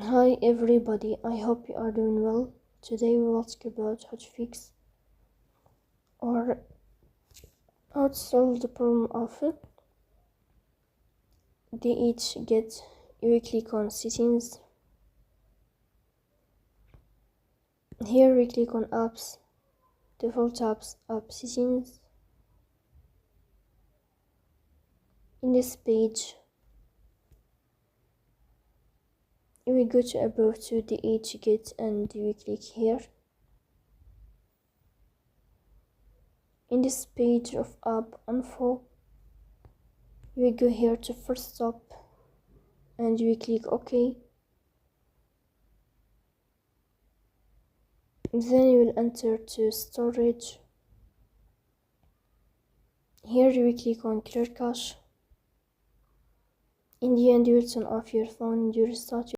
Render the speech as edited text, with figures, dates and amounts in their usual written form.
Hi everybody, I hope you are doing well. Today we will talk about how to fix or how to solve the problem of DHgate. You click on settings. Here we click on apps, default apps, app settings. In this page, we go to above to DHgate and we click here. In this page of app info, we go here to first stop and we click OK. Then you will enter to storage. Here we click on clear cache. In the end, you will turn off your phone and you restart